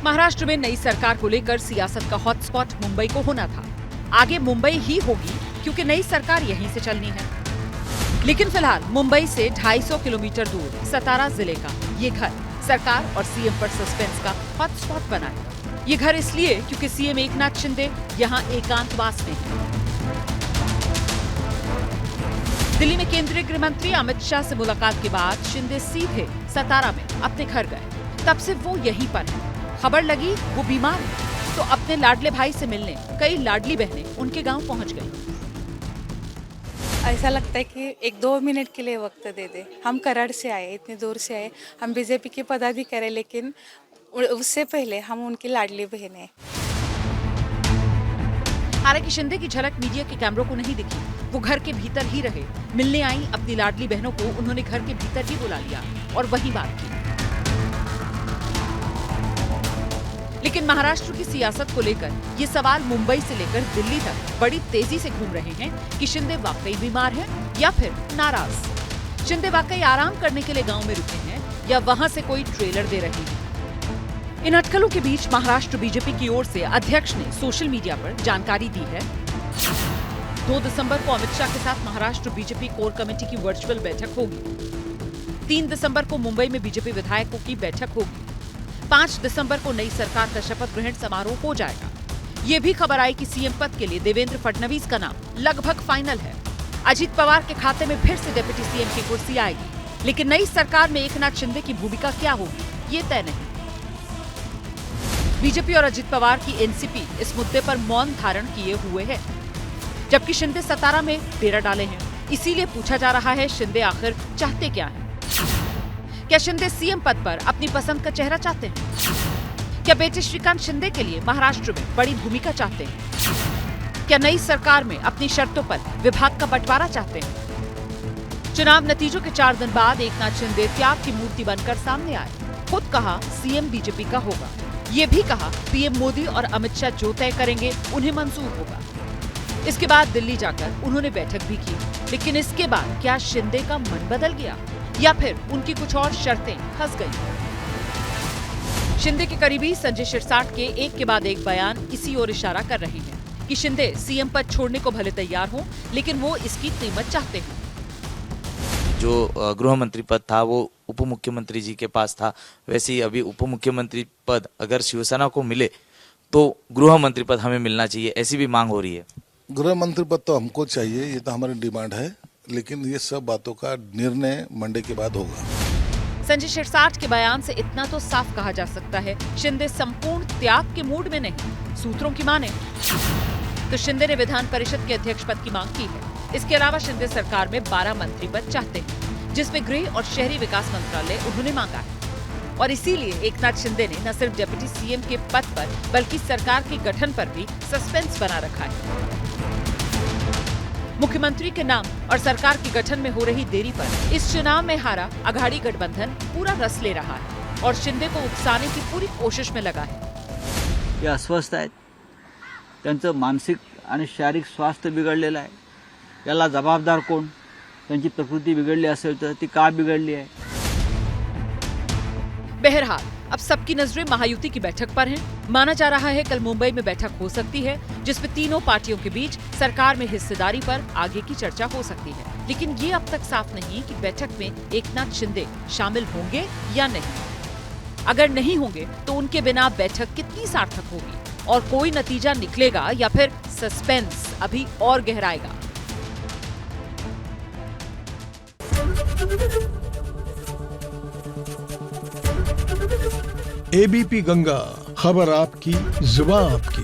महाराष्ट्र में नई सरकार को लेकर सियासत का हॉटस्पॉट मुंबई को होना था। आगे मुंबई ही होगी क्योंकि नई सरकार यहीं से चलनी है। लेकिन फिलहाल मुंबई से 250 किलोमीटर दूर सतारा जिले का ये घर सरकार और सीएम पर सस्पेंस का हॉटस्पॉट बना है। ये घर इसलिए क्योंकि सीएम एकनाथ शिंदे यहाँ एकांतवास में हैं। दिल्ली में केंद्रीय गृह मंत्री अमित शाह से मुलाकात के बाद शिंदे सीधे सतारा में अपने घर गए। तब से वो यहीं पर है। खबर लगी वो बीमार है तो अपने लाडले भाई से मिलने कई लाडली बहनें उनके गांव पहुंच गईं। ऐसा लगता है कि 1-2 मिनट के लिए वक्त दे दे। हम कराड़ से आए, इतने दूर से आए। हम बीजेपी के पदाधिकारी, लेकिन उससे पहले हम उनकी लाडली बहन है। हालांकि शिंदे की झलक मीडिया के कैमरों को नहीं दिखी। वो घर के भीतर ही रहे। मिलने आई अपनी लाडली बहनों को उन्होंने घर के भीतर ही बुला लिया और वहीं बात की। लेकिन महाराष्ट्र की सियासत को लेकर ये सवाल मुंबई से लेकर दिल्ली तक बड़ी तेजी से घूम रहे हैं कि शिंदे वाकई बीमार हैं या फिर नाराज। शिंदे वाकई आराम करने के लिए गांव में रुके हैं या वहां से कोई ट्रेलर दे रहे हैं। इन अटकलों के बीच महाराष्ट्र बीजेपी की ओर से अध्यक्ष ने सोशल मीडिया पर जानकारी दी है। 2 दिसंबर को अमित शाह के साथ महाराष्ट्र बीजेपी कोर कमेटी की वर्चुअल बैठक होगी। 3 दिसंबर को मुंबई में बीजेपी विधायकों की बैठक होगी। 5 दिसंबर को नई सरकार का शपथ ग्रहण समारोह हो जाएगा। ये भी खबर आई कि सीएम पद के लिए देवेंद्र फडणवीस का नाम लगभग फाइनल है। अजित पवार के खाते में फिर से डिप्टी सीएम की कुर्सी आएगी, लेकिन नई सरकार में एकनाथ शिंदे की भूमिका क्या होगी ये तय नहीं। बीजेपी और अजित पवार की एनसीपी इस मुद्दे पर मौन धारण किए हुए है, जबकि शिंदे सतारा में डेरा डाले हैं। इसीलिए पूछा जा रहा है शिंदे आखिर चाहते क्या हैं? क्या शिंदे सीएम पद पर अपनी पसंद का चेहरा चाहते हैं? क्या बेटे श्रीकांत शिंदे के लिए महाराष्ट्र में बड़ी भूमिका चाहते हैं? क्या नई सरकार में अपनी शर्तों पर विभाग का बंटवारा चाहते हैं? चुनाव नतीजों के 4 दिन बाद एकनाथ शिंदे त्याग की मूर्ति बनकर सामने आए। खुद कहा सीएम बीजेपी का होगा। ये भी कहा पीएम मोदी और अमित शाह जो तय करेंगे उन्हें मंजूर होगा। इसके बाद दिल्ली जाकर उन्होंने बैठक भी की, लेकिन इसके बाद क्या शिंदे का मन बदल गया या फिर उनकी कुछ और शर्तें फंस गईं? शिंदे के करीबी संजय शिरसाट के एक के बाद एक बयान इसी ओर इशारा कर रहे हैं कि शिंदे सीएम पद छोड़ने को भले तैयार हों, लेकिन वो इसकी कीमत चाहते हैं। जो गृह मंत्री पद था वो उप मुख्यमंत्री जी के पास था, वैसे ही अभी उप मुख्यमंत्री पद अगर शिवसेना को मिले तो गृह मंत्री पद हमें मिलना चाहिए, ऐसी भी मांग हो रही है। गृह मंत्री पद तो हमको चाहिए, ये तो हमारी डिमांड है, लेकिन ये सब बातों का निर्णय मंडे के बाद होगा। संजय शिरसाट के बयान से इतना तो साफ कहा जा सकता है शिंदे संपूर्ण त्याग के मूड में नहीं। सूत्रों की माने तो शिंदे ने विधान परिषद के अध्यक्ष पद की मांग की है। इसके अलावा शिंदे सरकार में 12 मंत्री पद चाहते हैं, जिसमें गृह और शहरी विकास मंत्रालय उन्होंने मांगा है। और इसीलिए एकनाथ शिंदे ने न सिर्फ डिप्टी सीएम के पद पर बल्कि सरकार के गठन पर भी सस्पेंस बना रखा है। मुख्यमंत्री के नाम और सरकार के गठन में हो रही देरी पर इस चुनाव में हारा अघाड़ी गठबंधन पूरा रस ले रहा है और शिंदे को उकसाने की पूरी कोशिश में लगा है। ते अस्वस्थ आहेत, त्यांचं मानसिक आणि शारीरिक स्वास्थ्य बिघडलेलं आहे। याला जबाबदार कोण? त्यांची प्रकृती बिघडली असेल तर ती का बिघडली आहे? बहरहाल अब सबकी नजरें महायुति की बैठक पर हैं। माना जा रहा है कल मुंबई में बैठक हो सकती है, जिसमें तीनों पार्टियों के बीच सरकार में हिस्सेदारी पर आगे की चर्चा हो सकती है। लेकिन ये अब तक साफ नहीं कि बैठक में एकनाथ शिंदे शामिल होंगे या नहीं। अगर नहीं होंगे तो उनके बिना बैठक कितनी सार्थक होगी और कोई नतीजा निकलेगा या फिर सस्पेंस अभी और गहराएगा। एबीपी गंगा, खबर आपकी, जुबान आपकी।